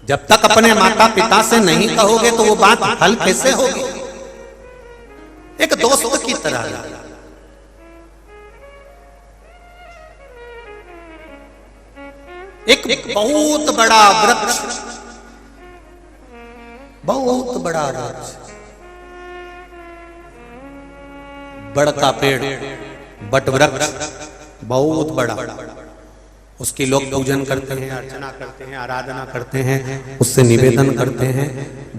जब तक अपने माता पिता से नहीं कहोगे तो वो बात हल कैसे होगी। एक दोस्त की तरह एक बहुत बड़ा वृक्ष, बहुत बड़ा वृक्ष, बड़का पेड़, बट वृक्ष बहुत बड़ा, उसकी लोग पूजन करते हैं, अर्चना करते हैं, आराधना करते हैं, उससे निवेदन करते हैं।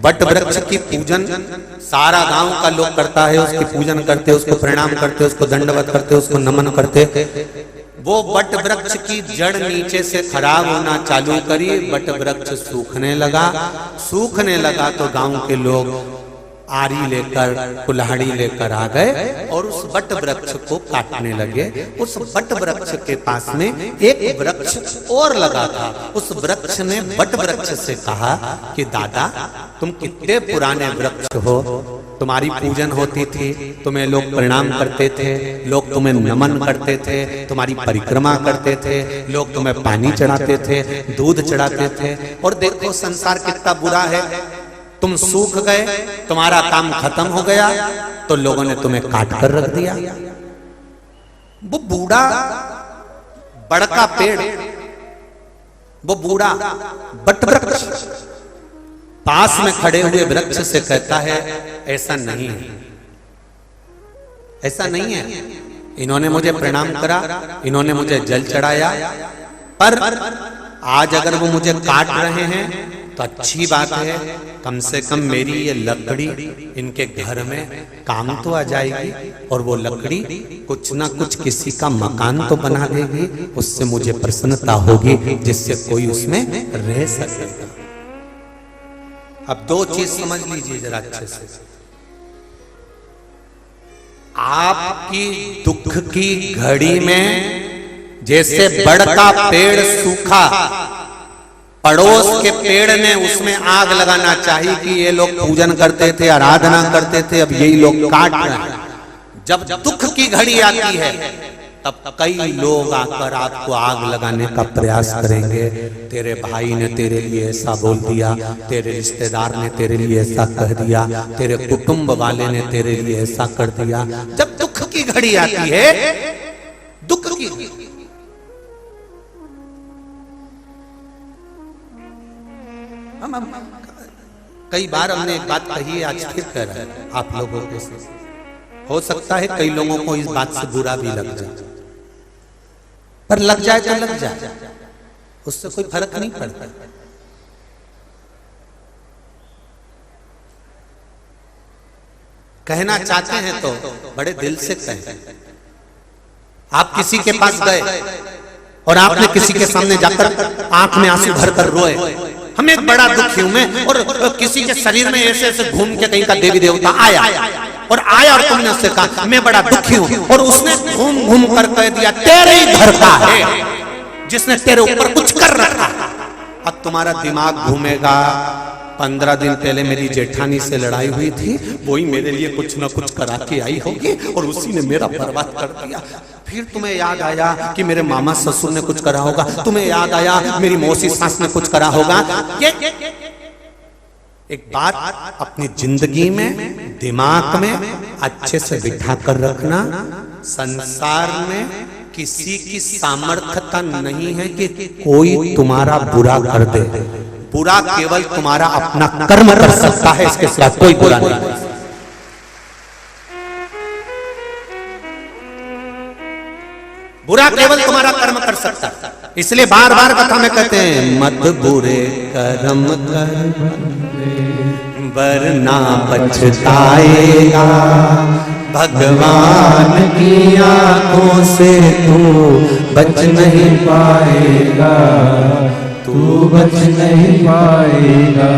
बट वृक्ष की पूजन सारा गांव का लोग करता है, उसकी पूजन करते, उसको प्रणाम करते, उसको दंडवत करते, उसको नमन करते। वो बट वृक्ष की जड़ नीचे से खराब होना चालू करी, बट वृक्ष सूखने लगा तो गांव के लोग आरी लेकर, कुल्हाड़ी लेकर आ गए और उस बट वृक्ष को काटने लगे। उस बट वृक्ष के पास में एक वृक्ष और लगा था। उस वृक्ष ने बट वृक्ष से कहा कि दादा, तुम कितने पुराने वृक्ष हो, तुम्हारी पूजन होती थी, तुम्हें लोग प्रणाम करते थे, लोग तुम्हें नमन करते थे, तुम्हारी परिक्रमा करते थे, लोग तुम्हें पानी चढ़ाते थे, दूध चढ़ाते थे, और देखो संसार कितना बुरा है, तुम सूख गए, तुम्हारा काम खत्म हो गया, तो लोगों ने तुम्हें काट कर रख दिया। वो बूढ़ा बड़का पेड़, वो बूढ़ा बट वृक्ष पास में खड़े हुए वृक्ष से कहता है, ऐसा नहीं है, ऐसा नहीं है। इन्होंने मुझे प्रणाम करा, इन्होंने मुझे जल चढ़ाया, पर आज अगर वो मुझे काट रहे हैं तो अच्छी बात है, कम से कम मेरी ये लकड़ी इनके घर में काम तो आ जाएगी, और वो लकड़ी कुछ ना कुछ किसी का मकान तो बना देगी, उससे मुझे प्रसन्नता होगी, जिससे कोई उसमें रह सकेगा। अब दो चीज समझ लीजिए जरा अच्छे से। आपकी दुख की घड़ी में जैसे बड़का पेड़ सूखा, पड़ोस के पेड़ ने उसमें आग लगाना चाहिए कि ये लोग पूजन करते थे, आराधना करते थे, अब यही लोग काट रहे हैं। जब दुख की घड़ी आती है तब कई लोग आकर आपको आग लगाने का प्रयास करेंगे। तेरे भाई ने तेरे लिए ऐसा बोल दिया, तेरे रिश्तेदार ने तेरे लिए ऐसा कह दिया, तेरे कुटुंब वाले ने तेरे लिए ऐसा कर दिया। जब दुख की घड़ी आती है, दुख की कई बार हमने एक बात कही है, आज फिर कह रहे हैं आप लोगों के से। हो सकता है कई लोगों को इस बात से बुरा भी लग जाए, पर लग जाए तो लग जाए, उससे कोई फर्क नहीं पड़ता। कहना चाहते हैं तो बड़े दिल से कहें। आप किसी के पास गए और आपने किसी के सामने जाकर आंख में आंसू भरकर रोए, हमें बड़ा दुखी हूं मैं, और किसी के शरीर में ऐसे ऐसे घूम के कहीं का देवी देवता आया और तुमने उससे कहा मैं बड़ा दुखी हूं, और उसने घूम घूम कर कह दिया तेरे ही घर का है जिसने तेरे ऊपर कुछ कर रखा। अब तुम्हारा दिमाग घूमेगा, 15 दिन पहले मेरी जेठानी से लड़ाई हुई थी, वही मेरे लिए कुछ ना कुछ करा के आई होगी और उसी ने मेरा बर्बाद कर दिया। फिर तुम्हें याद आया कि मेरे मामा ससुर ने कुछ करा होगा, तुम्हें याद आया मेरी मौसी सास ने कुछ करा होगा। ये एक बात अपनी जिंदगी में, दिमाग में अच्छे से बिठा कर रखना, संसार में किसी की सामर्थ्यता नहीं है कि कोई तुम्हारा बुरा कर दे। बुरा केवल तुम्हारा अपना कर्म कर सकता है, इसके सिवा कोई बुरा नहीं। बुरा केवल तुम्हारा कर्म कर सकता है, इसलिए बार बार कथा में कहते हैं मत बुरे कर्म कर वरना पछताएगा, भगवान की आंखों से तू बच नहीं पाएगा, तू बच नहीं पाएगा।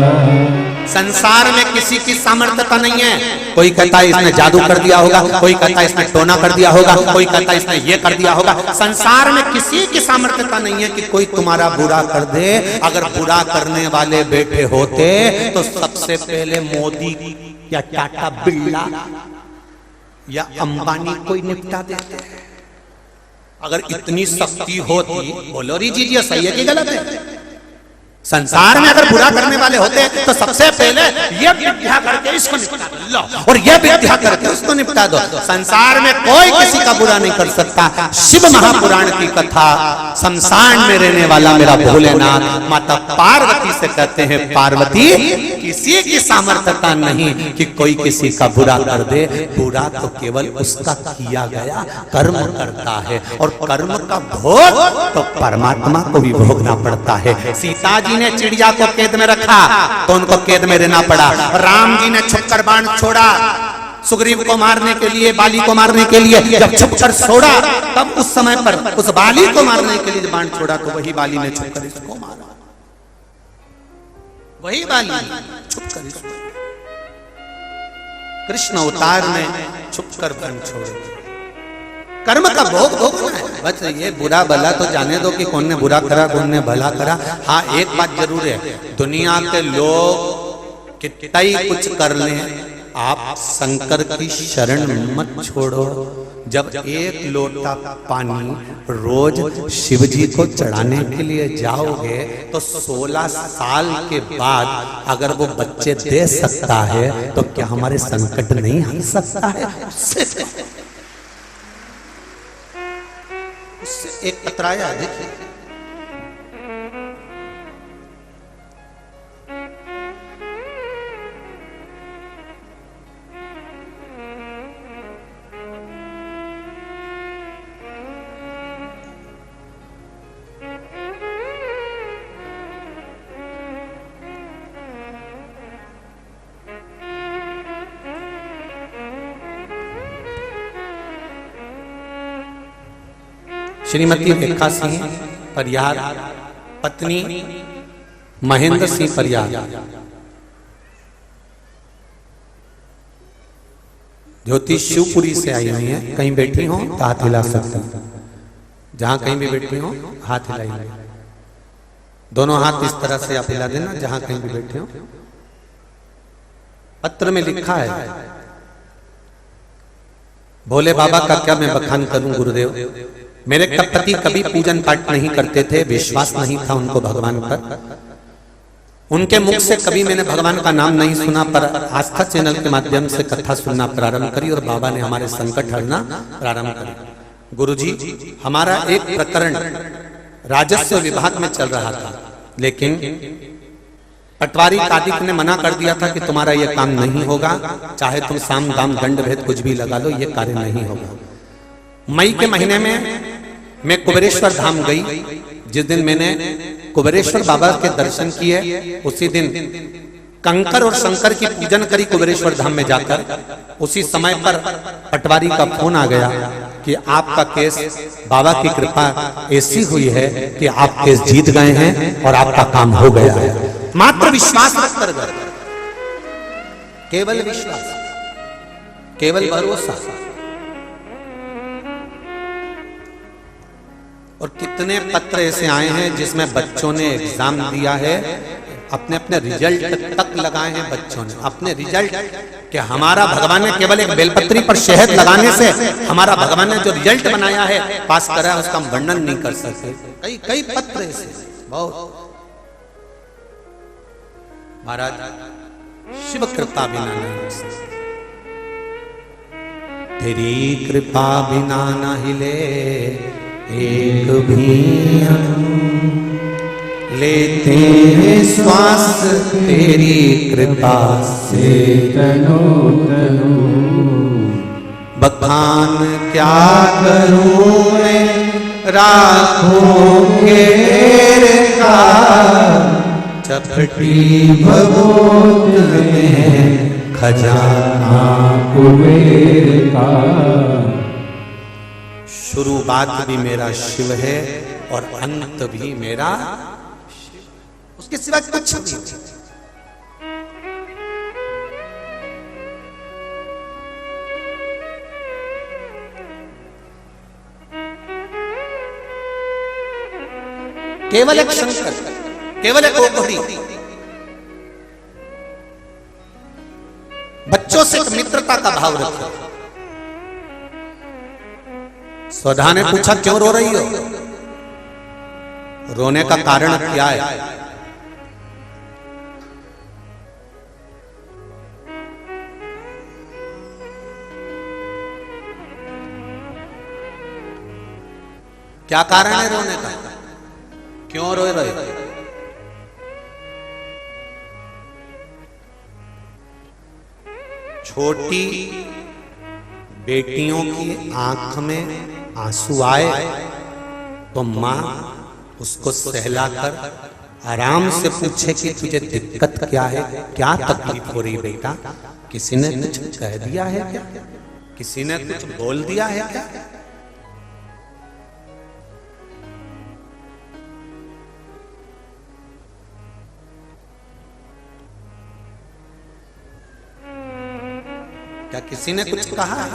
संसार में किसी की सामर्थ्यता नहीं है। कोई कहता है इसने जादू कर दिया होगा, कोई कहता है इसने टोना कर दिया होगा, कोई कहता है इसने ये कर दिया होगा। संसार में किसी की सामर्थ्यता नहीं है कि कोई तुम्हारा बुरा कर दे। अगर बुरा करने वाले बैठे होते तो सबसे पहले मोदी या टाटा बिरला या अंबानी कोई निपटा देते। अगर इतनी शक्ति होती, बोलो री जी सही है कि गलत है? संसार में अगर बुरा करने वाले होते तो सबसे पहले ये विद्या करके इसको निपटा दो और ये विद्या करके उसको निपटा दो। संसार में कोई किसी का बुरा नहीं कर सकता। शिव महापुराण की कथा, शमशान में रहने वाला मेरा भोलेनाथ माता पार्वती से कहते हैं, पार्वती किसी की सामर्थ्यता नहीं कि कोई किसी का बुरा कर दे। बुरा तो केवल उसका किया गया कर्म करता है और कर्म का भोग तो परमात्मा को भी भोगना पड़ता है। सीता जी ने चिड़िया को कैद में रखा तो उनको कैद में रहना पड़ा। राम जी ने छुपकर बाण छोड़ा सुग्रीव को मारने के लिए, बाली को मारने के लिए, जब छुपकर छोड़ा तब उस समय पर उस बाली को मारने के लिए जब बाण छोड़ा तो वही बाली ने छुपकर इसको मारा। वही बाली छुपकर इसको, कृष्ण अवतार ने छुपकर बाण छोड़े। कर्म का भोग भोगना है। बस ये बुरा भला तो जाने दो कि कौन ने बुरा करा कौन ने भला करा। हाँ एक बात जरूर है, दुनिया के लोग कितना ही कुछ कर लें, आप शंकर की शरण मत छोड़ो। जब एक लोटा पानी रोज शिव जी को चढ़ाने के लिए जाओगे तो 16 साल के बाद अगर वो बच्चे दे सकता है तो क्या हमारे संकट नहीं हट सकता है? उससे एक कतराया देखिए, श्रीमती रेखा सिंह परियार, पत्नी महेंद्र सिंह परियार, ज्योति शिवपुरी से आई हुई है। कहीं बैठी हो तो हाथ हिला सकते हैं, जहां कहीं भी बैठी हो हाथ हिलाइए। दोनों हाथ इस तरह से आप हिला देना जहां कहीं भी बैठे हो। पत्र में लिखा है, भोले बाबा का क्या मैं बखान करूं गुरुदेव। मेरे पति कभी पूजन पाठ नहीं करते थे, विश्वास नहीं था उनको भगवान पर। उनके मुख से कभी मैंने भगवान का नाम नहीं सुना, पर आस्था चैनल के माध्यम से कथा सुनना प्रारंभ करी और बाबा ने हमारे संकट हरना प्रारंभ करी। गुरुजी, हमारा एक प्रकरण राजस्व विभाग में चल रहा था, लेकिन पटवारी कादिक ने मना कर दिया था कि तुम्हारा यह काम नहीं होगा, चाहे तुम साम दाम दंड भेद कुछ भी लगा लो, ये कार्य नहीं होगा। मई के महीने में मैं कुबेरेश्वर धाम गई। जिस दिन मैंने कुबेरेश्वर बाबा के दर्शन किए उसी दिन कंकर और शंकर की पूजन करी कुबेरेश्वर धाम में जाकर। उसी समय पर पटवारी का फोन आ गया कि आपका केस, बाबा की कृपा ऐसी हुई है कि आप केस जीत गए हैं और आपका काम हो गया है। मात्र विश्वास रख कर गए, केवल विश्वास, केवल भरोसा। और कितने पत्र ऐसे आए हैं जिसमें बच्चों ने एग्जाम दिया है, अपने अपने रिजल्ट तक लगाए हैं बच्चों ने अपने रिजल्ट, कि हमारा भगवान ने केवल एक बेलपत्री पर शहद लगाने से हमारा भगवान ने जो रिजल्ट बनाया है, पास करा है, उसका हम वर्णन नहीं कर सकते। कई कई पत्र ऐसे बहुत। महाराज शिव कृपा बिना नहीं हो सकती, तेरी कृपा बिना न हिले एक भी लेते हैं श्वास, तेरी कृपा से तनो तनो। बखान क्या करूं मैं राखों के का, चपटी भगोत में खजाना कुबेर का। शुरुआत भी मेरा शिव है और अंत भी मेरा शिव, उसके सिवा कुछ नहीं। केवल एक शंकर, केवल एक ओघड़ी। बच्चों से मित्रता का भाव रखो। स्वधा ने पूछा क्यों रो रही हो? रोने का कारण क्या है? क्या कारण है रोने का? क्यों रोए रहे? छोटी बेटियों की आंख में आंसू आए तो मां उसको सहलाकर आराम से पूछे कि तुझे दिक्कत क्या है, क्या तकलीफ हो रही बेटा? किसी ने कुछ कह दिया है क्या? किसी ने कुछ बोल दिया है क्या? क्या किसी ने कुछ कहा है?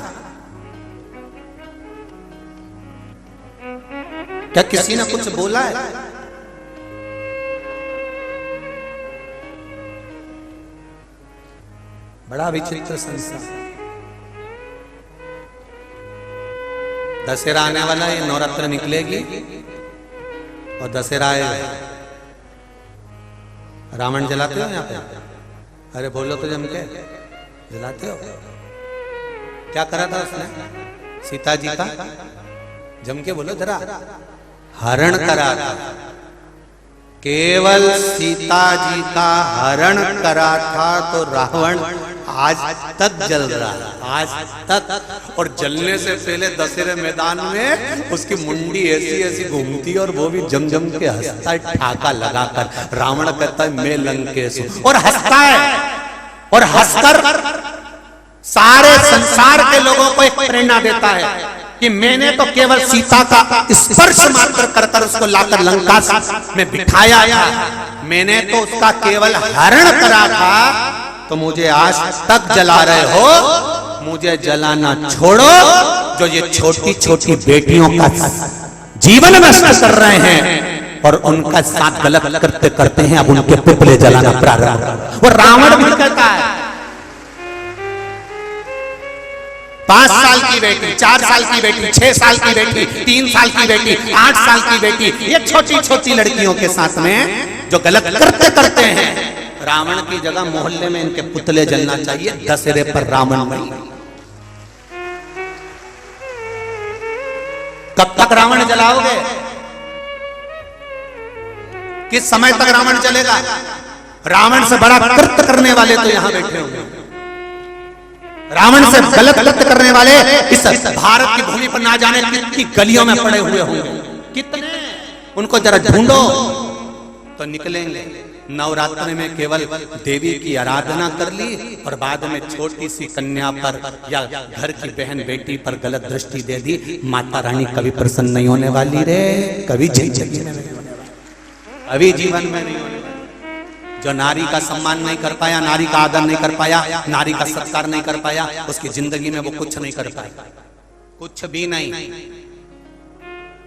क्या किसी ने कुछ बोला है? बड़ा विचित्र संसार। दशहरा आने वाला है, नवरात्र निकलेगी और दशहरा आएगा। रावण जलाते हो यहाँ पे? अरे बोलो तो जम के, जलाते हो? क्या करा था उसने सीता जी का? जम के बोलो जरा। हरण करा था, केवल सीता जी का हरण करा था तो रावण आज तक जल रहा है, आज तक। और जलने से पहले दशहरे मैदान में उसकी मुंडी ऐसी ऐसी घूमती और वो भी जम जम के हंसता है, ठाका लगाकर। रावण कहता है मैं लंकेश हूं, और हंसता है, और हंसकर सारे संसार के लोगों को एक प्रेरणा देता है कि मैंने तो केवल सीता का स्पर्श मात्र कर उसको लाकर लंका में बिठाया था, मैंने तो उसका केवल हरण करा था, तो मुझे आज तक जला रहे हो? मुझे जलाना छोड़ो। जो ये छोटी छोटी बेटियों का जीवन नष्ट कर रहे हैं और उनका साथ गलत करते करते हैं, अब उनके पुतले जलाना प्रारंभ कर। वो रावण भी कहता है 5 साल की बेटी, 4 साल की बेटी, 6 साल की बेटी, 3 साल की बेटी, 8 साल की बेटी, ये छोटी छोटी लड़कियों के साथ में जो गलत करते करते हैं, रावण की जगह मोहल्ले में इनके पुतले जलना चाहिए। दशहरे पर रावण नहीं। कब तक रावण जलाओगे? किस समय तक रावण चलेगा? रावण से बड़ा कृत्य करने वाले तो यहां बैठे होंगे। रावण से गलत कृत्य करने वाले इस भारत की भूमि पर ना जाने कितनी गलियों में पड़े हुए होंगे। कितने? उनको जरा ढूंढो तो निकलेंगे। नवरात्र में केवल देवी की आराधना कर ली और बाद में छोटी सी कन्या पर या घर की बहन बेटी पर गलत दृष्टि दे दी। माता रानी कभी प्रसन्न नहीं होने वाली रे, कभी जिंदगी में नहीं होने वाली, कभी जीवन में नहीं होने वाली। जो नारी का सम्मान नहीं कर पाया, नारी का आदर नहीं कर पाया, नारी का सत्कार नहीं कर पाया, उसकी जिंदगी में वो कुछ नहीं कर पाया, कुछ भी नहीं।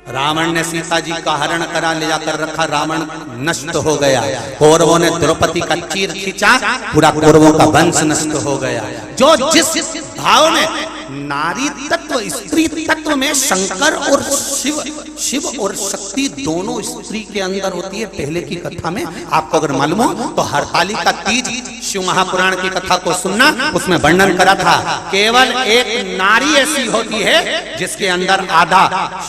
रावण ने सीता जी का हरण करा, ले जाकर रखा, रावण नष्ट हो गया। कौरवों ने द्रौपदी का चीर खींचा, पूरा कौरवों का वंश नष्ट हो गया। जो जिस भाव में नारी तत्व स्त्री तत्व में शंकर और शिव और शक्ति दोनों स्त्री के अंदर होती है। पहले की कथा में आपको अगर मालूम हो तो हरतालिका तीज शिव महापुराण की कथा को सुनना, उसमें वर्णन करा था। केवल एक नारी ऐसी होती है जिसके अंदर आधा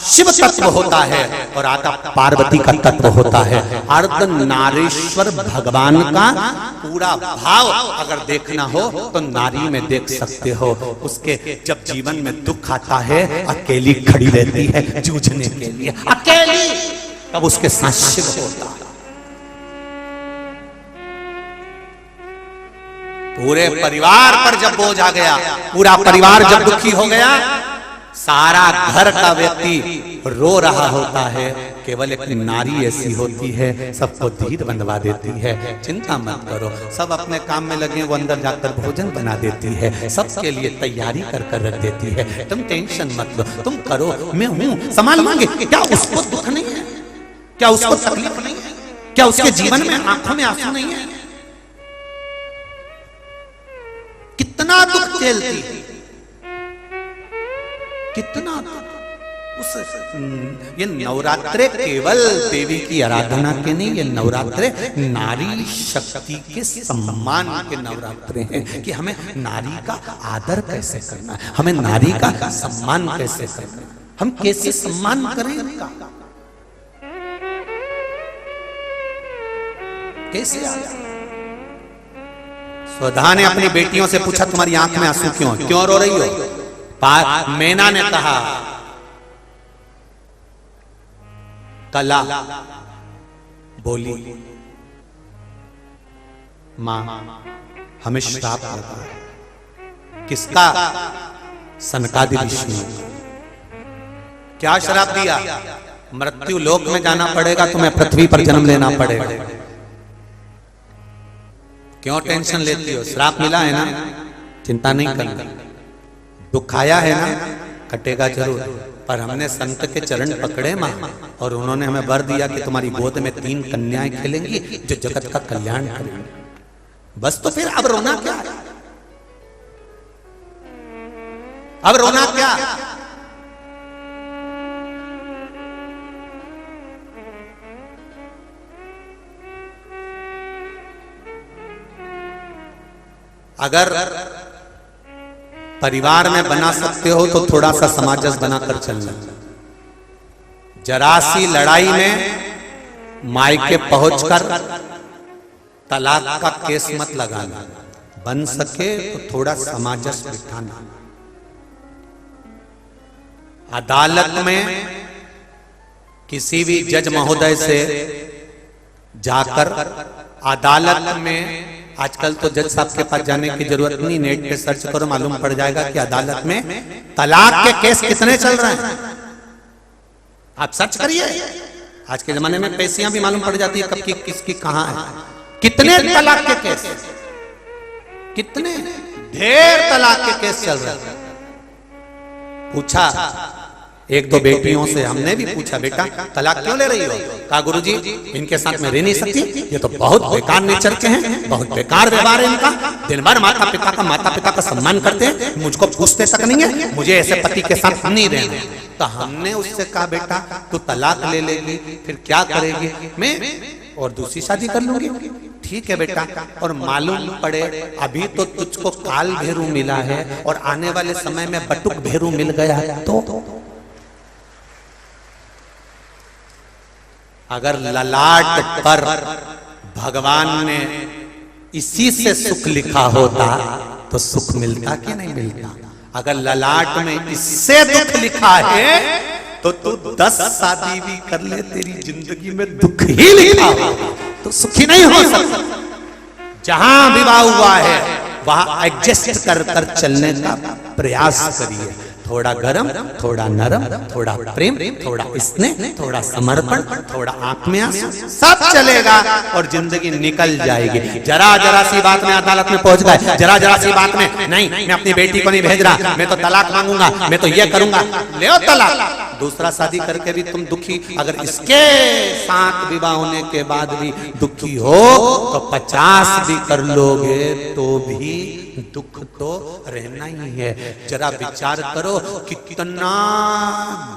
शिव तत्व होता है और आधा पार्वती का तत्व होता है। अर्ध नारीश्वर भगवान का पूरा भाव अगर देखना हो तो नारी में देख सकते हो। उसके जब जीवन में दुख आता है, अकेली खड़ी रहती है जूझने के लिए, अकेली, तब उसके साथ शिव होता है। पूरे परिवार पर जब बोझ आ गया, पूरा परिवार जब दुखी हो गया, सारा घर का व्यक्ति रो रहा होता है, केवल एक नारी ऐसी होती है सबको धीर बंधवा देती है। चिंता मत करो, सब अपने काम में लगे, वो अंदर जाकर भोजन बना देती है, सबके लिए तैयारी कर कर रख देती है। तुम टेंशन मत लो, तुम करो, मैं हूं, संभाल मांगे। क्या उसको दुख नहीं है? क्या उसको तकलीफ नहीं है? क्या उसके जीवन में आंखों में आंसू नहीं है? कितना दुख झेलती, कितना उस ये नवरात्रे केवल देवी की आराधना के नहीं, ये नवरात्रे नारी शक्ति के सम्मान के नवरात्रे हैं कि हमें नारी का आदर कैसे करना है, हमें नारी का सम्मान कैसे करना है। हम कैसे सम्मान करें इनका? कैसे? स्वधा ने अपनी बेटियों से पूछा, तुम्हारी आंख में आंसू क्यों रो रही हो? मैना ने कहा, कला बोली, मां हमें श्राप लगा है। किसका? सनकादि विष्णु। क्या श्राप दिया? मृत्यु लोक में जाना पड़ेगा, तुम्हें पृथ्वी पर जन्म लेना पड़ेगा। क्यों टेंशन लेती हो? श्राप मिला है ना, चिंता नहीं करना। दुख आया है ना, कटेगा जरूर, पर हमने संत के चरण पकड़े मां, और उन्होंने हमें वर दिया कि तुम्हारी गोद में 3 कन्याएं खेलेंगी जो जगत का कल्याण करेंगी। बस, तो फिर अब रोना क्या? अब रोना क्या? अगर परिवार में बना सकते हो तो थोड़ा सा समाजस बनाकर चलना। जरा सी लड़ाई में मायके पहुंचकर तलाक का केस मत लगाना। बन सके तो थोड़ा समाजस बिठाना। अदालत में किसी भी जज महोदय से जाकर अदालत में, आजकल तो जज साहब के पास जाने की जरूरत नहीं, नेट पे सर्च करो, मालूम पड़ जाएगा कि अदालत में तलाक के केस कितने चल रहे हैं। आप सर्च करिए, आज के जमाने में पैसियां भी मालूम पड़ जाती है कब की किसकी कहां है। कितने तलाक के केस, कितने ढेर तलाक के केस चल रहे हैं। पूछा 1-2 बेटियों से, हमने भी पूछा, बेटा तलाक क्यों ले रही हो? कहा, गुरुजी इनके साथ में रह नहीं सकती, ये तो बहुत बेकार नेचर के हैं, बहुत बेकार व्यवहार है इनका, दिन भर माता पिता का सम्मान करते हैं, मुझको पूछते तक नहीं है, मुझे ऐसे पति के साथ नहीं रहना। तो हमने उससे कहा, बेटा तू तलाक ले लेगी फिर क्या करेगी? मैं और दूसरी शादी कर लूंगी। ठीक है बेटा, और मालूम पड़े अभी तो तुझको काल भैरू मिला है और आने वाले समय में बटुक भैरू मिल गया है, तो अगर ललाट पर भगवान ने इसी से सुख लिखा होता तो सुख मिलता कि नहीं मिलता? अगर ललाट में इससे दुख लिखा है तो तू 10 शादी भी कर ले, तेरी जिंदगी में दुख ही लिखा हो तो सुखी नहीं हो सकता। जहां विवाह हुआ है वहां एडजस्ट कर कर चलने का प्रयास करिए। थोड़ा गरम, थोड़ा नरम, थोड़ा प्रेम, थोड़ा स्नेह, थोड़ा समर्पण, थोड़ा आंख में आंसू, सब चलेगा और जिंदगी निकल जाएगी। जरा सी बात में अदालत में पहुंच गए, जरा सी बात में नहीं, मैं अपनी बेटी को नहीं भेज रहा, मैं तो तलाक मांगूंगा, मैं तो ये करूंगा, ले आओ तलाक। दूसरा शादी करके भी तुम दुखी, अगर इसके साथ विवाह होने के बाद भी दुखी हो तो 50 भी कर लोगे तो भी दुख तो रहना ही है। जरा विचार करो कितना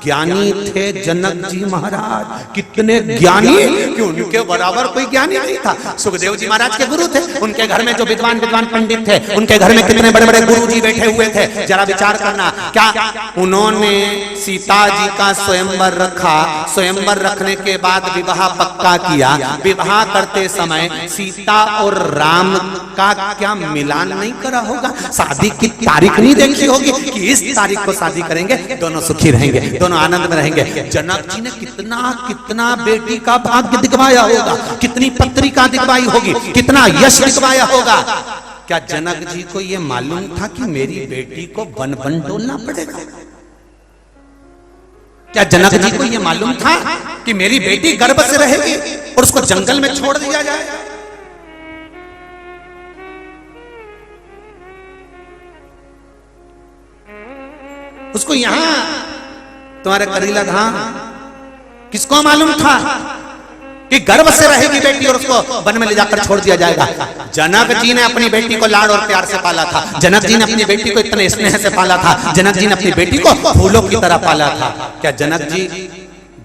ज्ञानी थे जनक जी महाराज, कितने ज्ञानी कि उनके बराबर कोई ज्ञानी नहीं था। सुखदेव जी महाराज के गुरु थे, उनके घर में जो विद्वान पंडित थे, उनके घर में कितने बड़े बड़े गुरु जी बैठे हुए थे। जरा विचार करना, क्या उन्होंने सीता जी का स्वयंवर रखा, स्वयंवर रखने के बाद विवाह पक्का किया, विवाह करते समय सीता और राम का क्या मिलान नहीं करा होगा? शादी की तारीख नहीं देखी होगी कि इस तारीख को शादी करेंगे, दोनों सुखी रहेंगे, दोनों आनंद में रहेंगे। जनक जी ने कितना बेटी का भाग्य दिखवाया होगा, कितनी पत्रिका दिखवाई होगी, कितना यश दिखवाया होगा। क्या जनक जी को यह मालूम था कि मेरी बेटी को वन वन डोलना पड़ेगा? क्या जनक जी को यह मालूम था कि मेरी बेटी गर्भ से रहेगी और उसको जंगल में छोड़ दिया जाएगा? उसको यहां तुम्हारे करीला धाम किसको मालूम था कि गर्भ से रहेगी बेटी और उसको वन में ले जाकर छोड़ दिया जाएगा? जनक जी ने अपनी बेटी को लाड़ और प्यार से पाला था, जनक जी ने अपनी बेटी को इतने स्नेह से पाला था, जनक जी ने अपनी बेटी को फूलों की तरह पाला था। क्या जनक जी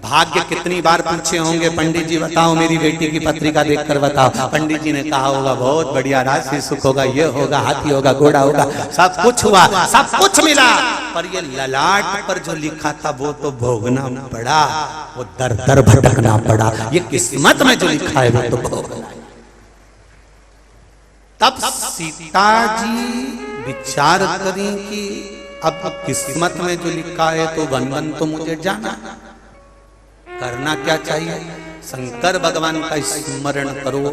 भाग्य कितनी बार पूछे होंगे, पंडित जी बताओ मेरी बेटी की पत्रिका देखकर बताओ? पंडित जी ने कहा होगा बहुत बढ़िया, राशि सुख होगा, ये होगा, हाथी होगा, घोड़ा होगा, सब कुछ हुआ, सब कुछ मिला। पर ये ललाट पर जो लिखा था वो तो भोगना पड़ा, वो दर दर भटकना पड़ा। ये किस्मत में जो लिखा है वो तो भोगना। तब सीता जी विचार करी कि अब किस्मत में जो लिखा है तो वन वन तो मुझे जाना, करना क्या चाहिए? शंकर भगवान का स्मरण करो।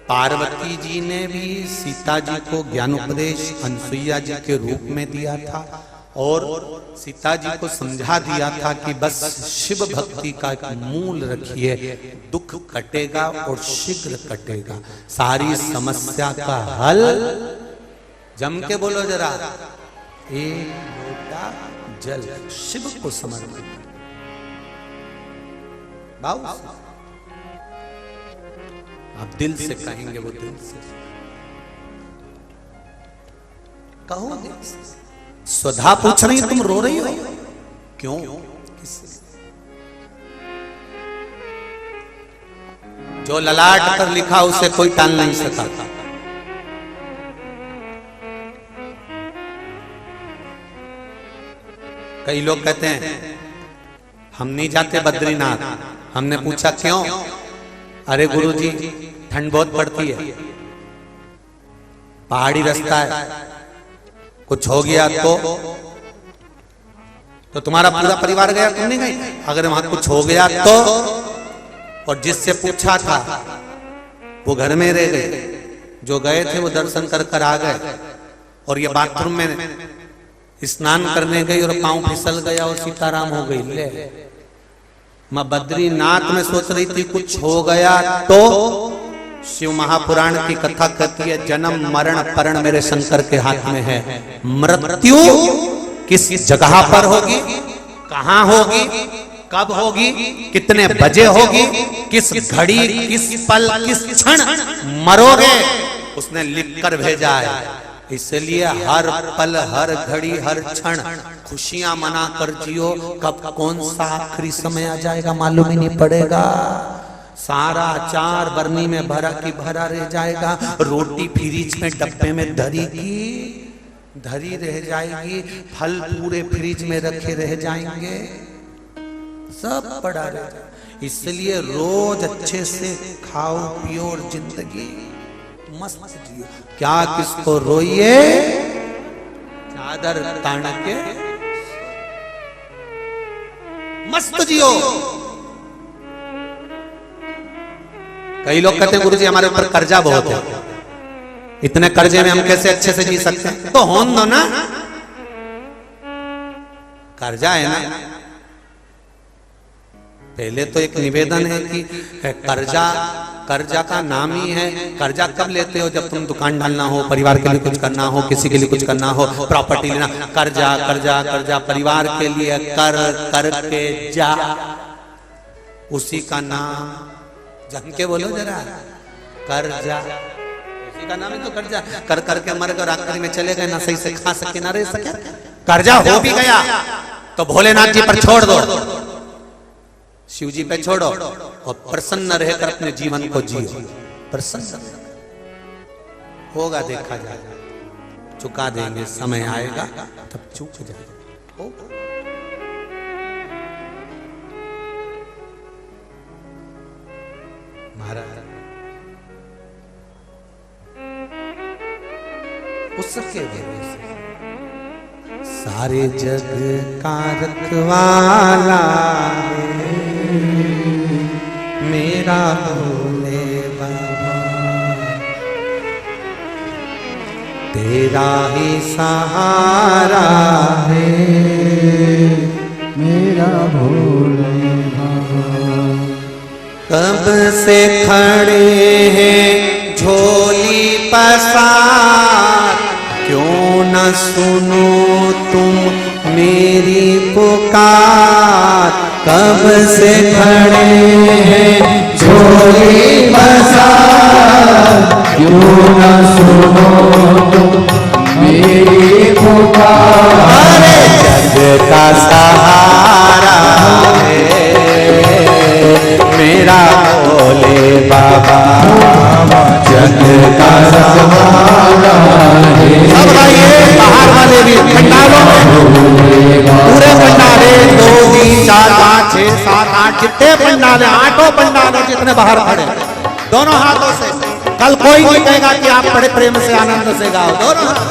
पार्वती जी ने भी सीता जी को ज्ञानोपदेश अनसुईया जी के रूप में दिया था और सीता जी को समझा दिया था कि बस शिव भक्ति का एक मूल रखिए, दुख कटेगा और शीघ्र कटेगा। सारी समस्या का हल, जम के बोलो जरा, एक लोटा जल शिव को समर्पित। बाबू आप दिल से कहेंगे, वो दिल से कहोगे। स्वधा पूछ रही, तुम रो रही हो क्यों? जो ललाट पर लिखा उसे कोई टाल नहीं सका। कई लोग कहते हैं हम नहीं जाते बद्रीनाथ। हमने पूछा क्यों? अरे गुरुजी ठंड बहुत पड़ती है, पहाड़ी रास्ता है, कुछ हो गया तो तुम्हारा पूरा परिवार गया, तुम नहीं गई? अगर वहां कुछ हो गया तो, और जिससे पूछा था वो घर में रह गए, जो गए थे वो दर्शन कर कर आ गए, और ये बाथरूम में स्नान करने गई और पांव फिसल गया और सीताराम हो गई। ले मैं बद्रीनाथ में सोच रही थी कुछ हो गया तो। शिव महापुराण की कथा कहती है जन्म मरण परण मेरे शंकर के हाथ में है। मृत्यु किस जगह पर होगी, कहां होगी, कब होगी, कितने बजे होगी, किस घड़ी, किस पल, किस क्षण मरोगे, उसने लिख कर भेजा है। इसलिए हर पल, हर घड़ी, हर क्षण खुशियां मना कर जियो। कब कौन सा आखिरी समय आ जाएगा मालूम ही नहीं पड़ेगा। सारा अचार बरनी में भरा की भरा रह जाएगा, रोटी फ्रिज में डब्बे में धरी की धरी रह जाएगी, फल पूरे फ्रिज में रखे रह जाएंगे, सब पड़ा रह जाएगा। इसलिए रोज अच्छे से खाओ पियो और जिंदगी मस्त जियो। क्या किसको रोइए, चादर तान के मस्त जियो। कई लोग कहते हैं गुरुजी हमारे ऊपर कर्जा बहुत है, इतने कर्जे में हम कैसे अच्छे से जी सकते हैं? तो होन दो ना, कर्जा है ना। पहले तो एक निवेदन है कि कर्जा का नाम ही है। कर्जा कब लेते हो? जब तुम दुकान डालना हो, परिवार के लिए कुछ करना हो, किसी के लिए कुछ करना हो, प्रॉपर्टी लेना। कर्जा कर्जा कर्जा, परिवार के लिए कर करके जा, उसी का नाम जम के बोलो जरा, कर्जा। उसी का नाम है तो कर्जा। कर करके मर गए, आखिरी में चले गए, ना सही से खा सके ना रह सके। कर्जा हो भी गया तो भोलेनाथ जी पर छोड़ दो, शिव जी पे छोड़ो और प्रसन्न रहकर अपने जीवन को जियो। प्रसन्न होगा, देखा जाएगा, चुका देंगे, समय आएगा तब चुक जाएगा। महाराज उसके भरोसे सारे जग का रखवाला मेरा भोले बाबा, तेरा ही सहारा है मेरा भोले बाबा। कब से खड़े हैं झोली पसार, क्यों न सुनो तुम मेरी पुकार। कब से खड़े हैं झोली पसार, क्यों न सुनो तुम मेरी पुकार। जग का सहारा है मेरा भोले बाबा, जग का सहारा है। सब गाइए बाहर वाले भी पंडालों में लाखों पंडाल हो जितने बाहर खड़े, दोनों हाथों से। कल कोई नहीं कहेगा कि आप बड़े प्रेम से आनंद से गाओ, दोनों हाथ।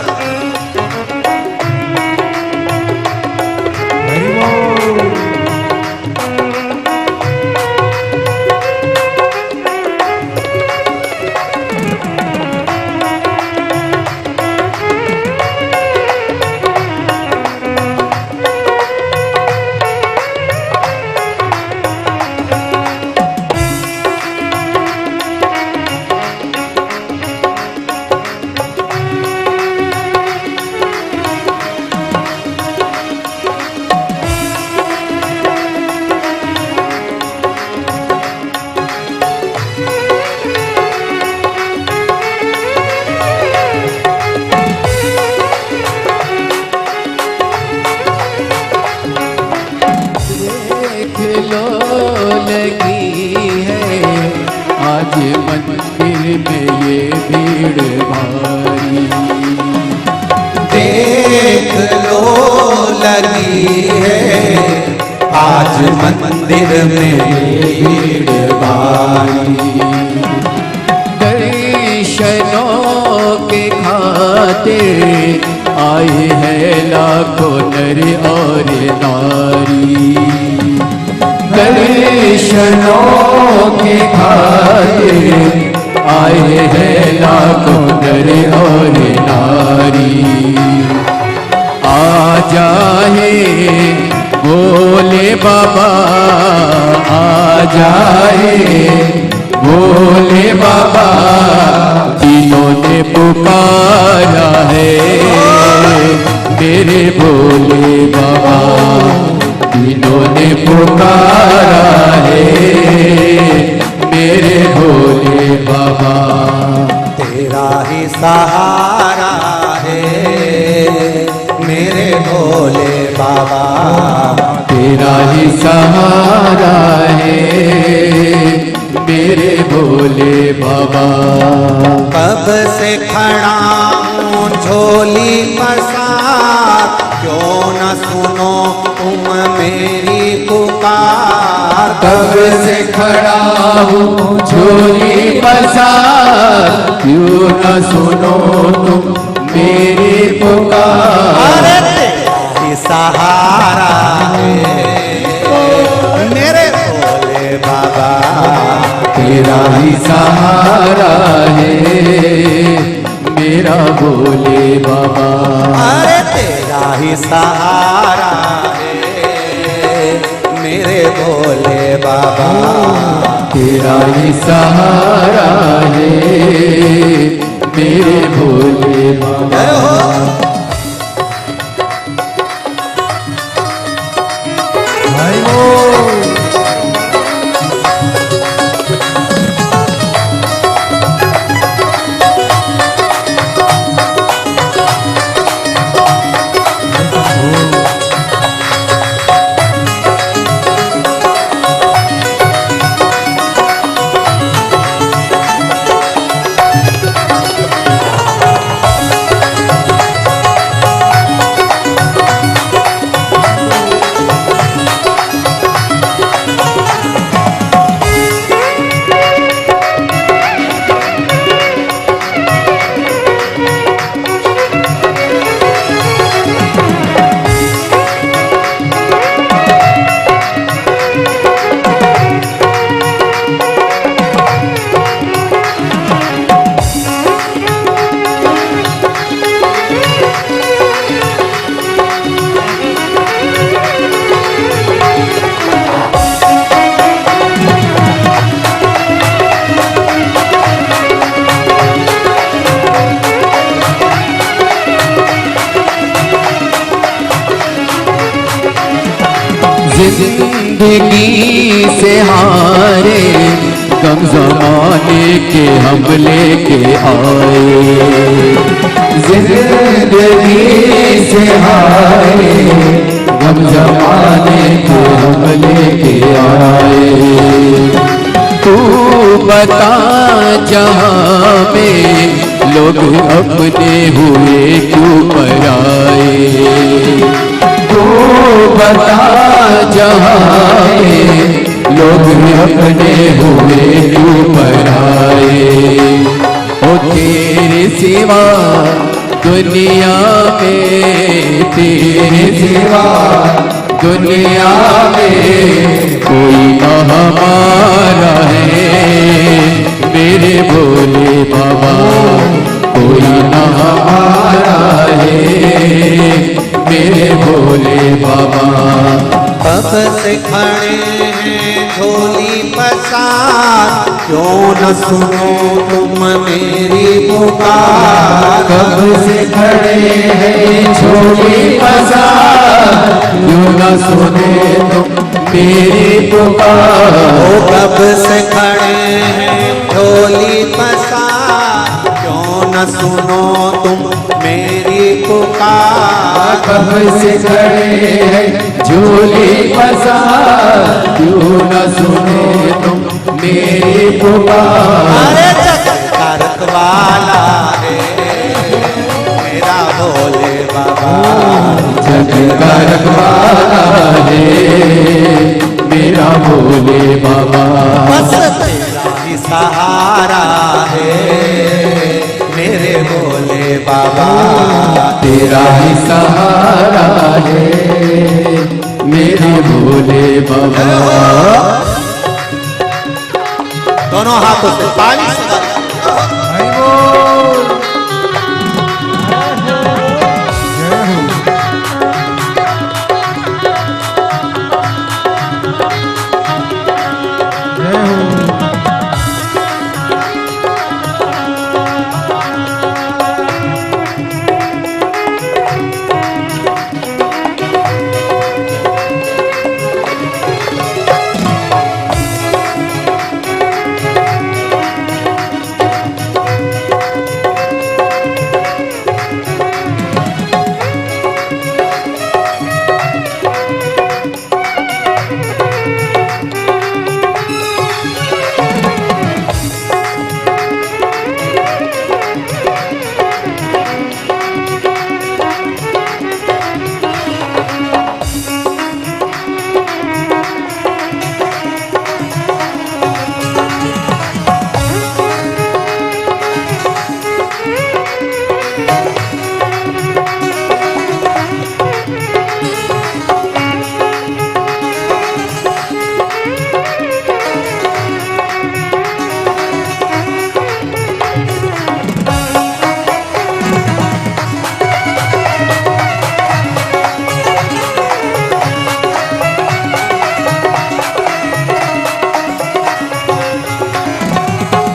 आज मंदिर में भीड़ भारी, दर्शनों के खातिर आए हैं लाखों नर और नारी। दर्शनों के खातिर आए हैं लाखों नर और नारी। आ जाए भोले बाबा, आ जाए भोले बाबा, तीनों ने पुकारा है मेरे भोले बाबा, तीनों ने पुकारा है मेरे भोले बाबा। तेरा ही सहारा है मेरे भोले बाबा, तेरा ही सहारा है मेरे भोले बाबा। कब से खड़ा हूँ झोली पसार, क्यों न सुनो तुम मेरी पुकार। कब से खड़ा हूँ झोली पसार, क्यों न सुनो तुम मेरी पुकार। तेरा ही सहारा है मेरे भोले बाबा, तेरा ही सहारा है मेरा भोले बाबा। अरे तेरा ही सहारा है मेरे भोले बाबा, तेरा ही सहारा है मेरे भोले बाबा। जिंदगी से हारे गम ज़माने के हम लेके आए। जिंदगी से हारे गम ज़माने के हम लेके आए। तू बता जहाँ में लोग अपने हुए क्यों पराए। तू बता जहाँ में लोग अपने हुए क्यों पराए। ओ तेरे सिवा दुनिया में, तेरे सिवा दुनिया में कोई न हमारा है। मेरे भोले बाबा कोई न हमारा है। मेरे भोले बाबा कब से खड़े हैं झोली पसार, क्यों न सुनो तुम मेरी पुकार। कब से खड़े हैं झोली पसार, क्यों न सुने तुम मेरी पुकार। ओ कब से खड़े हैं झोली पसार, क्यों न सुनो तुम मेरी पुकार। कब से खड़े हैं झोली पसार, क्यों न सुने तुम मेरी पुकार। अरे जगत वाला है मेरा भोले बाबा, जग का रखवाला है मेरा भोले बाबा। बस तेरा ही सहारा है मेरे भोले बाबा। तेरा ही सहारा है मेरे भोले बाबा। दोनों हाथों से ताली से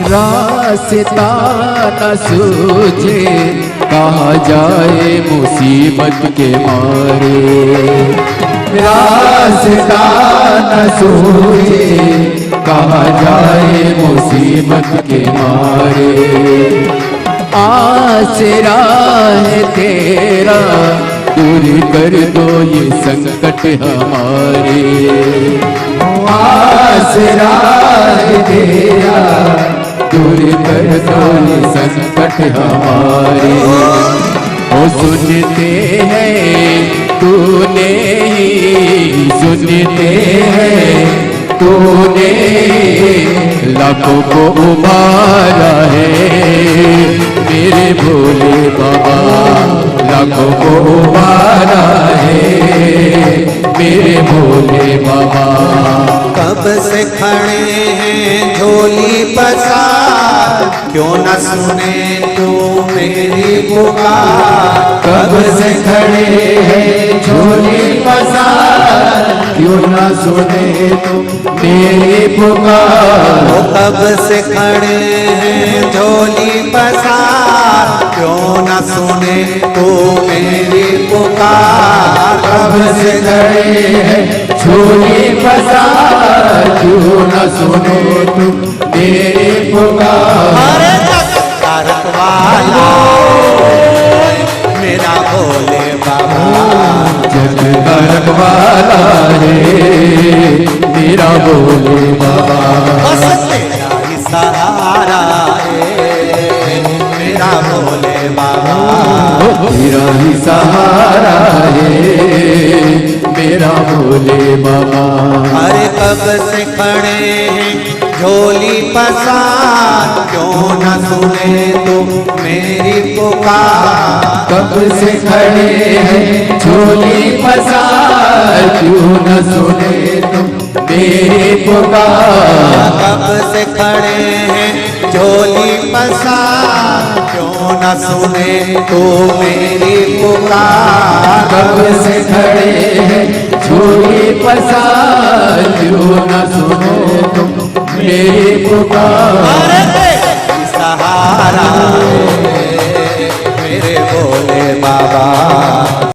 रास्ता न सूझे कहाँ जाए मुसीबत के मारे। रास्ता न सूझे कहाँ जाए मुसीबत के मारे। आसरा है तेरा दूर कर दो ये संकट हमारे। आसरा है तेरा दूर कर दो ये संकट हमारे। ओ सुनते हैं तूने ही सुनते हैं तूने लाखों को उबारा है मेरे भोले बाबा। लाखों को उबारा है मेरे भोले बाबा। कब से खड़े हैं झोली पसार, क्यों न सुने तू मेरी पुकार। कब से खड़े हैं झोली पसार, क्यों न सुने तुम मेरी पुकार। ओ कब से खड़े हैं झोली पसार, क्यों न सुने तू मेरी पुकार। कब से खड़े हैं झोली पसार, क्यों न सुने तुम मेरी पुकार। अरे जगत वाला मेरा भोले बाबा, जग का रखवाला है मेरा भोले बाबा। बस तेरा ही सहारा है मेरा भोले बाबा। तेरा ही सहारा है मेरा भोले बाबा। अरे कब से खड़े हैं झोली पसार, क्यों न सुने तो मेरी पुकार। कब से खड़े हैं झोली पसार, क्यों न सुने तुम मेरी पुकार। कब से खड़े हैं झोली पसार, क्यों न सुने तो मेरी पुकार। कब से खड़े हैं झोली पसार, क्यों न सुने तुम मेरी पुकार। सहारा मेरे भोले बाबा।